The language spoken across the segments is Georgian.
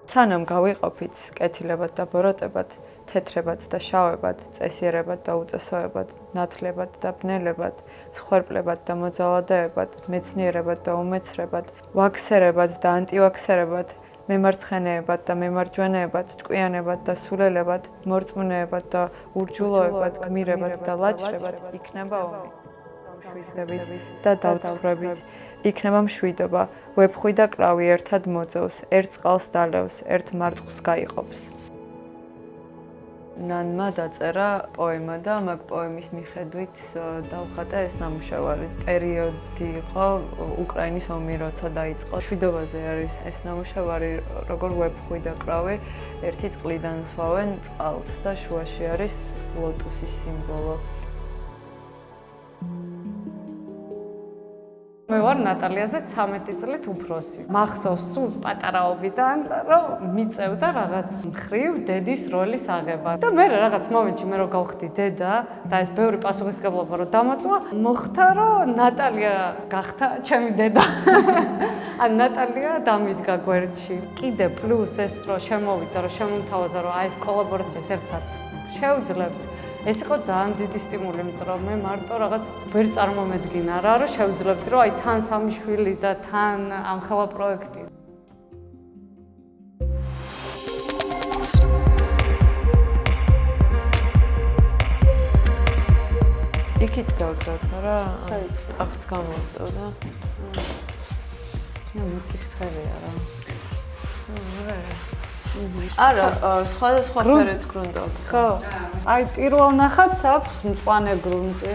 სანამ გავიყოფით კეთილებად და ბოროტებად, თეთრებად და შავებად, წესიერებად და უწესოებად, ნათლებად და ბნელებად, სხვერპლებად და მოძალადეებად, მეცნიერებად და უმეცრებად, ვაქსერებად და ანტივაქსერებად, მემარცხენეებად და მემარჯვენეებად, ჭკვიანებად და სულელებად, მორწმუნეებად და ურჯულოებად, გმირებად და ლაჭრებად იქნება ომი. მშვიდობით და დავცხრებით, იქნება მშვიდობა, ვეფხვი და კრავი ერთად მოძოვს, ერთ წყალს დალევს, ერთ მარწყვლს გაიყოფს. ნანმა დაწერა პოემა და მაგ პოემის მიხედვით დავხატა ეს ნამუშევარი. პერიოდი იყო უკრაინის ომი, როცა დაიწყო. მშვიდობაზე არის ეს ნამუშევარი, როგორ ვეფხვი და კრავი ერთი წყლიდან სვავენ წყალს და შუაში არის ლოტუსის სიმბოლო. მე ვარ ნატალიაზე 13 წლით უფროსი. მახსოვს სულ პატარაობიდან, რომ მიწევდა რაღაც მხრივ დედის როლის აღება. და მე რაღაც მომენტში მე რო გავხდი დედა და ეს ბევრი პასუხისმგებლობა რო დამოწვა, მოხდა რომ ნატალია გახდა ჩემი დედა. ან ნატალია დამიდგა გვერდში. კიდე პლუს ეს რომ შემოვიდა, რომ შემომთავაზა რომ აი ეს კოლაბორაციას ერთად შევძლებთ. ეს იყო ძალიან დიდი სტიმული, იმიტომ რომ მე მარტო რაღაც ვერ წარმომედგინა რა, რომ შევძლებდი, რომ აი თან სამი შვილი და თან ამხელა პროექტი. იქით დავწერთ, რა? აღც გამოვწევდა. მიწისფერია რა. არა, სხვადასხვა ფერით გრუნტავთ. ხო. აი პირველ ნახატს აქვს მწვანე გრუნტი.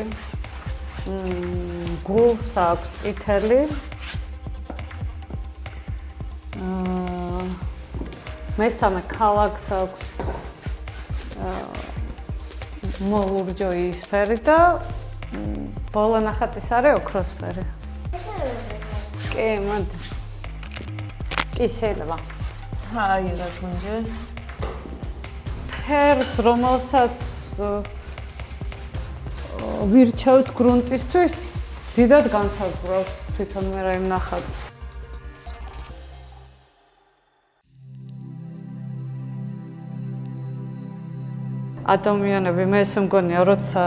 გულს აქვს წითელი. მესამე ქალაქს აქვს მოლურჯო ისფერი და ბოლო ნახატის არის ოქროსფერი. კი, მოდი. კი, შეიძლება. აი რა გონჯე? ფერს, რომელსაც ვირჩევთ გრუნტისთვის, დიდად განსაზღვრავს თვითონ მე რა იმ ნახატს. ადამიანები, მე ესე მგონია, როცა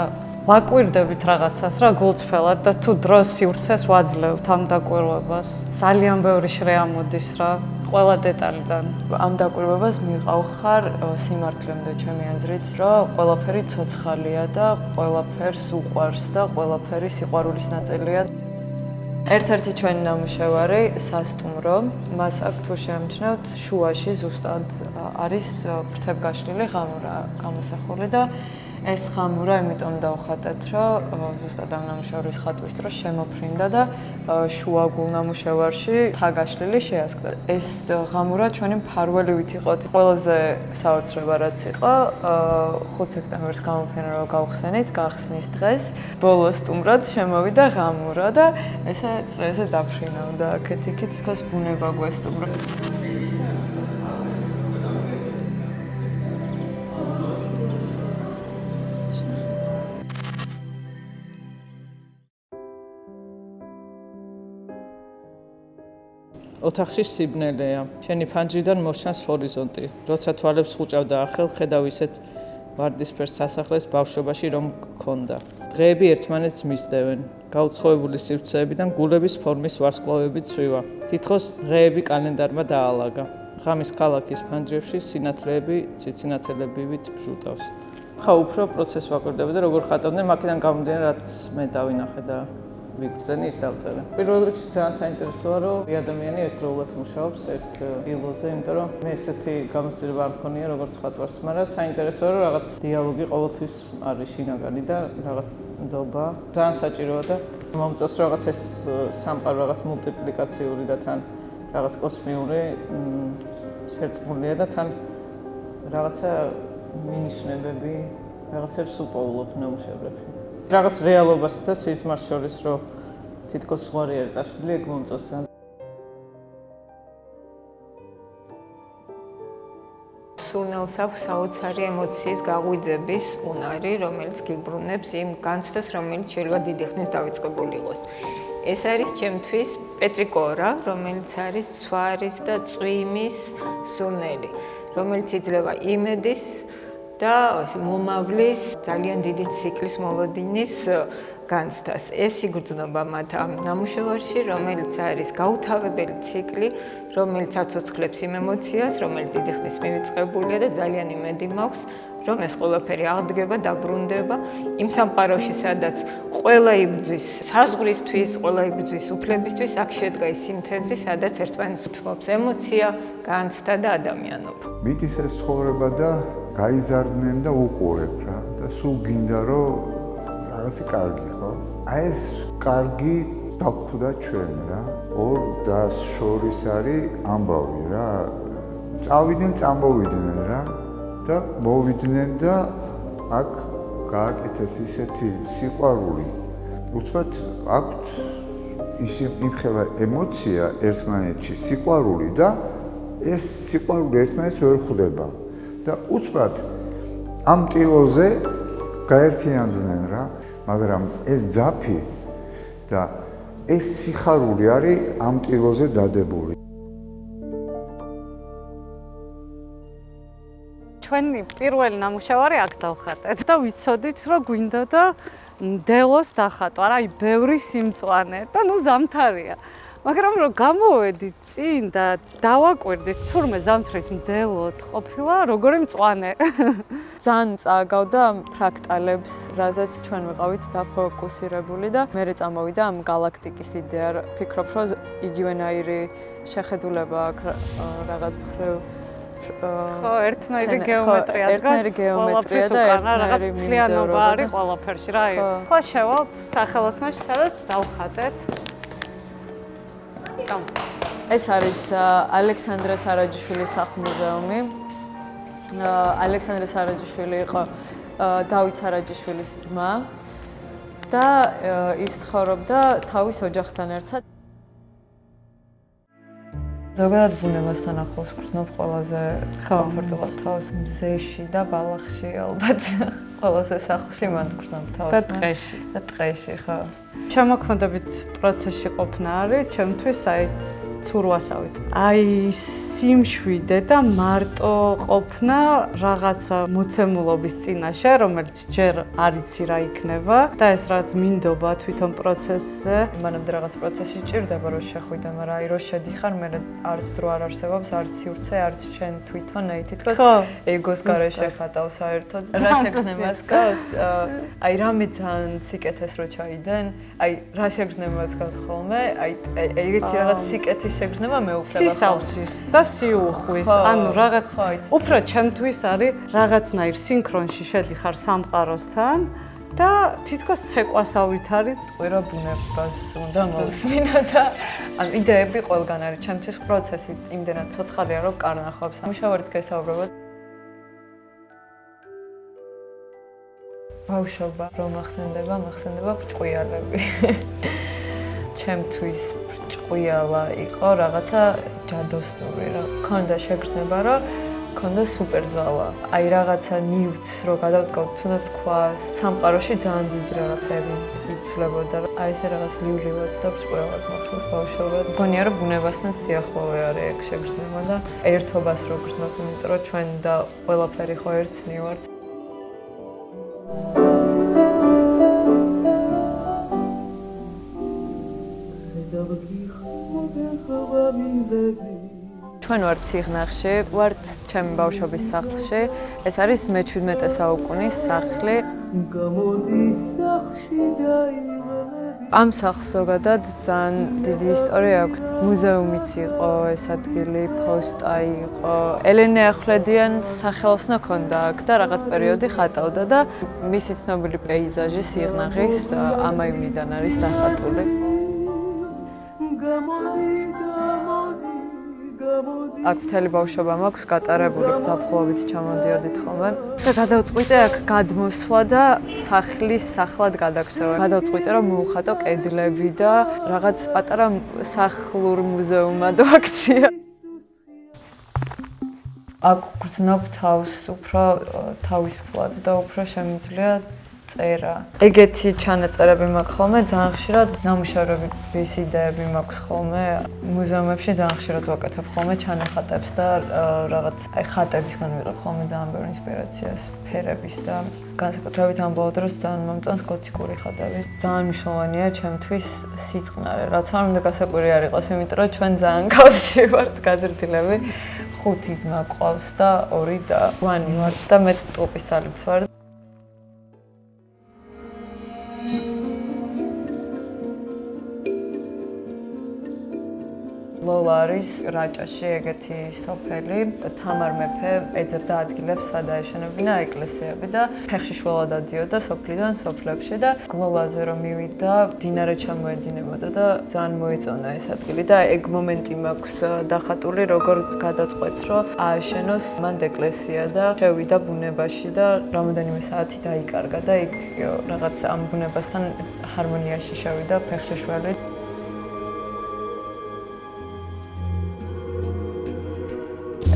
ვაკვირდებით რაღაცას რა გულწრფელად და თუ დროს სივრცეს ვაძლევთ ამ დაკვირვებას, ძალიან ბევრი შრე ამოდის რა. ყველა დეტალიდან. ამ დაკვირვებას მიყავხარ სიმართლემდე ჩემი აზრით, რომ ყველაფერი ცოცხალია და ყველაფერს უყვარს და ყველაფერი სიყვარულის ნაწილია. ერთ-ერთი ჩვენი ნამუშევარი სასტუმრო, მას აქ თუ შეამჩნევთ, შუაში ზუსტად არის ფრთებგაშლილი ღამურა გამოსახული და ეს ღამურა იმიტომ დავხატეთ, რომ ზუსტად ამ ნამუშევრის ხატვის დროს შემოფრინდა და შუაგულ ნამუშევარში თაგაშლილი შეასკდა. ეს ღამურა ჩვენი მფარველივით იყო. ყველაზე საოცრება რაც იყო, 5 სექტემბერს გამოფენა რომ გავხსენით, გახსნის დღეს, ბოლოს სტუმრად შემოვიდა ღამურა და ესე წრეზე დაფრინავდა აქეთ-იქით, თქოს ბუნება გვესტუმრო. ოთახში სიბნელეა. შენი ფანჯრიდან მოშანს ჰორიზონტი. როცა თვალებს ხუჭავდა ახელ, ხედავ ისეთ ვარდისფერ სასახლეს ბავშვობაში რომ გქონდა. დღეები ერთმანეთს მისდევენ. გაუცხოებული სივრცეებიდან გულების ფორმის ვარსკვლავები ცვივა. თითქოს დღეები კალენდარმა დაალაგა. ღამის ქალაქის ფანჯრებში სინათლეები ციცინათელებივით ბჟუტავს. ხა უფრო პროცესს ვაკვირდები და როგორ ხატავდნენ, მაქედან გამომდინარე რაც მე დავინახე და ვიგრძენი ის დავწერე. პირველ რიგში ძალიან საინტერესოა, რომ ადამიანი ერთდროულად მუშაობს ერთ ილოზე, იმიტომ რომ მე ესეთი გამოცდილება არ მქონია როგორც ხატვარს, მაგრამ საინტერესოა, რომ რაღაც დიალოგი ყოველთვის არის შინაგანი და რაღაც ნდობა. ძალიან საჭიროა და მომწონს რაღაც ეს სამყარო რაღაც მულტიპლიკაციური და თან რაღაც კოსმიური შერწყმულია და თან რაღაცა მინიშნებები, რაღაცებს უპოულობ ნამუშევრებში. რაღაც რეალობას და სიზმარს შორის რომ თითქოს ზღვარი არ წაშლილი, ეგ მომწონს. სურნელს აქვს საოცარი ემოციის გაღვიძების უნარი, რომელიც გიბრუნებს იმ განცდას, რომელიც შეიძლება დიდი ხნის დავიწყებული იყოს. ეს არის ჩემთვის პეტრი კორა, რომელიც არის ცვარის და წვიმის სუნელი, რომელიც იძლევა იმედის და მომავლის ძალიან დიდი ციკლის მოლოდინის განცდას. ეს იგრძნობა მათ ამ ნამუშევარში, რომელიც არის გაუთავებელი ციკლი, რომელიც აცოცხლებს იმ ემოციას, რომელიც დიდი ხნის მივიწყებულია და ძალიან იმედი მაქვს, რომ ეს ყველაფერი აღდგება, დაბრუნდება იმ სამყაროში, სადაც ყველა იბრძვის საზღვრისთვის, ყველა იბრძვის უფლებისთვის, აქ შედგა ის სინთეზი, სადაც ერთმანეთს უთმობს ემოცია, განცდა და ადამიანობა. მით ის ცხოვრება და გაიზარდნენ და უყურებ რა და სულ გინდა რომ რაღაცა კარგი ხო? აი ეს კარგი დაგვხვდა ჩვენ რა. ორ დას შორის არის ამბავი რა. წამოვიდნენ რა და მოვიდნენ და აქ გააკეთეს ისეთი სიყვარული. უცბად აქვთ იმხელა ემოცია ერთმანეთში სიყვარული და ეს სიყვარული ერთმანეთს ვერ ხვდება. და უცბად ამ ტილოზე გაერთიანდნენ რა, მაგრამ ეს ძაფი და ეს სიხარული არის ამ ტილოზე დადებული. ჩვენი პირველი ნამუშევარი აქ დავხატეთ და ვიცოდით, რომ გვინდა და მდელოს დახატო, არა, აი ბევრი სიმწვანე და ნუ ზამთარია. მაგრამ რომ გამოვედით წინ და დავაკვირდით, თურმე ზამთრის მდელოც ყოფილა, როგორი მწვანე. ძალიან წააგავდა ფრაქტალებს, რაზეც ჩვენ ვიყავით დაფოკუსირებული და მერე წამოვიდა ამ galaktikis იდეა. ფიქრობ, რომ იგივენაირი შეხედულება აქვს რაღაც მხრივ ხო, ერთნაირი გეომეტრია დგას, ყველაფერს უკანა რაღაც მთლიანობა არის ყველაფერში რა. ხო, შევალთ სახელოსნოში, სადაც დავხატეთ. ეს არის ალექსანდრე სარაჯიშვილის სახლ-მუზეუმი. ალექსანდრე სარაჯიშვილი იყო დავით სარაჯიშვილის ძმა და ის ცხოვრობდა თავის ოჯახთან ერთად. ზოგადად ბუნებასთან ახლოს გრძნობ ყველაზე კომფორტულად თავს მზეში და ბალახში ალბათ ყველაზე სახლში მან გრძნობ თავს და ტყეში. და ტყეში ხო. შემოქმედებით პროცესში ყოფნა არის ჩემთვის აი ცურვასავით. აი სიმშვიდე და მარტო ყოფნა რაღაცა მოცემულობის წინაშე, რომელიც ჯერ არ იცი რა იქნება და ეს რაც მინდობა თვითონ პროცესზე. მანამდე რაღაც პროცესი ჭირდება რომ შეხვიდე, მაგრამ აი რო შედიხარ, მე არც დრო არ არსებობს, არც სივრცე, არც შენ თვითონ აი თითქოს ეგოს გარეშე ხატავ საერთოდ. რა შეგრძნებას გავს? აი რამე ძალიან სიკეთეს რო ჩაიდენ, აი რა შეგრძნებას გავს ხოლმე? აი ეგეთი რაღაც სიკეთის შეგრძნება მეუქრება სისავსის და სიუხვის. ანუ რაღაც უფრო ჩემთვის არის რაღაცნაირ სინქრონში შედიხარ სამყაროსთან და თითქოს ცეკვასავით არის ყვირა ბუნებას უნდა მოვსმინა და ან იდეები ყველგან არის. ჩემთვის პროცესი იმდენად ცოცხალია რომ კარნახობს. მუშავარიც გესაუბრება. ბავშვობა რომ მახსენდება ბრჭყვიალები. ჩემთვის ბრჭყვიალა იყო რაღაცა ჯადოსნური რა. ქონდა შეგრძნება რომ ქონდა სუპერძალა. აი რაღაცა ნივთს რო გადავდგავთ თუნდაც ქვას, სამყაროში ძალიან დიდი რაღაცები იცვლებოდა. აი ესე რაღაც ლიულიված და ბრჭყვიალად მახსოვს ბავშვობა. მგონია რომ ბუნებასთან სიახლოვე არის ეგ შეგრძნება და ერთობას რო გრძნობ, იმიტომ რომ ჩვენ და ყველაფერი ხო ერთნი ვართ. ჩვენ ვართ სიღნაღში, ვართ ჩემი ბავშვობის სახლში. ეს არის მე-17 საუკუნის სახლი. ამ სახლს ზოგადად ძალიან დიდი ისტორია აქვს. მუზეუმიც იყო ეს ადგილი, პოსტა იყო. ელენე ახვლედიანს სახელოსნო ქონდა აქ და რაღაც პერიოდი ხატავდა და მისი ცნობილი პეიზაჟი სიღნაღის ამ აივნიდან არის დახატული. აქ მთელი ბავშვობა მაქვს გატარებული, ზაფხულობით ჩამოდიოდით ხოლმე. და გადავწყვიტე აქ გადმოსვლა და სახლის სახლად გადაგცევა. გადავწყვიტე რომ მოვხატო კედლები და რაღაც პატარა სახლურ მუზეუმად ვაქცია. აქ გრძნობ თავს უფრო თავისუფლად და უფრო შემიძლია წერა. ეგეთი ჩანაწერები მაქვს ხოლმე, ძალიან ხშირად ნამუშევრების იდეები მაქვს ხოლმე. მუზეუმებში ძალიან ხშირად ვაკეთებ ხოლმე ჩანახატებს და რაღაც ხატებისგან ვიღებ ხოლმე ძალიან ბევრი ინსპირაციას, ფერების და განსაკუთრებით ამ ბოლო დროს ძალიან მომწონს გოთიკური ხატები. ძალიან მნიშვნელოვანია ჩემთვის სიწყნარე, რაც არ უნდა გასაკვირი არ იყოს, იმიტომ რომ ჩვენ ძალიან კავშირი ვართ გაზრდილები. 5 ძმა ყავს და 2 და 8 ვართ და მე ტოპისალიც ვარ. ლოლა არის რაჭაში ეგეთი სოფელი. თამარ მეფე ეძებდა ადგილებს, სად აეშენებინა ეკლესიები და ფეხში შველა დადიოდა სოფლიდან სოფლებში და გლოლაზე რომ მივიდა, მდინარე ჩამოედინებოდა და ძალიან მოეწონა ეს ადგილი და ეგ მომენტი მაქვს დახატული, როგორ გადაწყვეტს, რომ აეშენოს მან ეკლესია და შევიდა ბუნებაში და რამოდენიმე საათი დაიკარგა და იქ რაღაც ამ ბუნებასთან ჰარმონიაში შევიდა ფეხში შველი.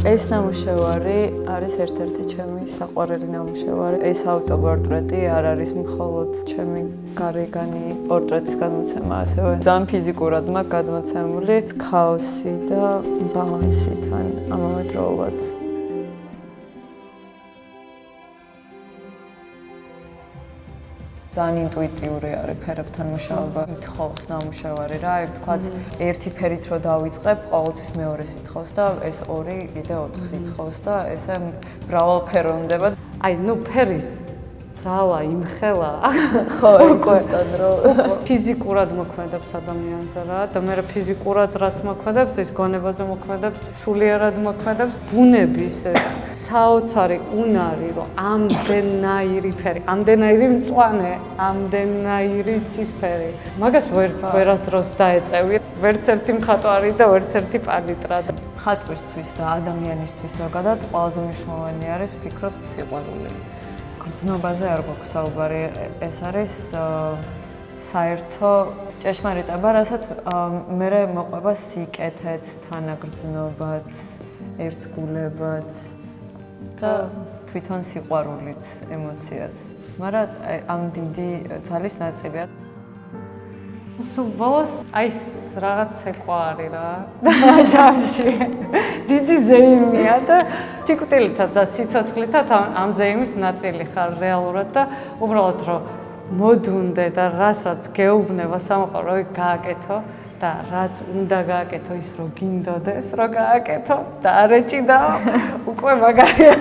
ეს ნამუშევარი არის ერთ-ერთი ჩემი საყვარელი ნამუშევარი. ეს ავტოპორტრეტი არ არის მხოლოდ ჩემი გარეგანი პორტრეტის გადმოცემა, ასევე ძალიან ფიზიკურად მაქვს გადმოცემული ქაოსი და ბალანსი თან ამავე დროულად. ძალიან ინტუიტიური არის ფერებთან მუშაობა. ითხოვს ნამუშევარი რა, ვთქვათ, ერთი ფერით რო დავიწყებ, ყოველთვის მეორეს ითხოვს და ეს 2 კიდე 4-ს ითხოვს და ესე მრავალფეროვნება. აი, ფერის ძალა, იმხელა. ხო, ზუსტად რომ ფიზიკურად მოქმედებს ადამიანზე რა და მე ფიზიკურად რაც მოქმედებს, ის გონებაზე მოქმედებს, სულიერად მოქმედებს. ბუნების ეს საოცარი უნარი, რომ ამდენაირი ფერი, ამდენაირი მწვანე, ამდენაირი ცისფერი. მაგას ვერასდროს დაეწევი, ვერც ერთი მხატვარი და ვერც ერთი პალიტრა. ხატვისთვის და ადამიანისთვის ზოგადად ყველაზე მნიშვნელოვანი არის, ვფიქრობ, სიყვარული. გრძნობაზე არ გვაქვს საუბარი, ეს არის საერთო ჭეშმარიტება, რასაც მე მოყვება სიკეთეც, თანაგრძნობაც, ერთგულებაც და თვითონ სიყვარულიც, ემოციაც. მაგრამ ამ დიდი ძალის ნაწილია. სულ ბოლოს აი რაღაც ცეკვა არის რა ჯამში. დიდი ზეიმია და სიკვდილითაც და სიცოცხლითაც ამ ზეიმის ნაწილი ხარ რეალურად და უბრალოდ რომ მოდუნდე და რასაც გეუბნება სამყარო გააკეთო და რაც უნდა გააკეთო ის რომ გინდოდეს რომ გააკეთო და არ ეჭიდა უკვე მაგარია.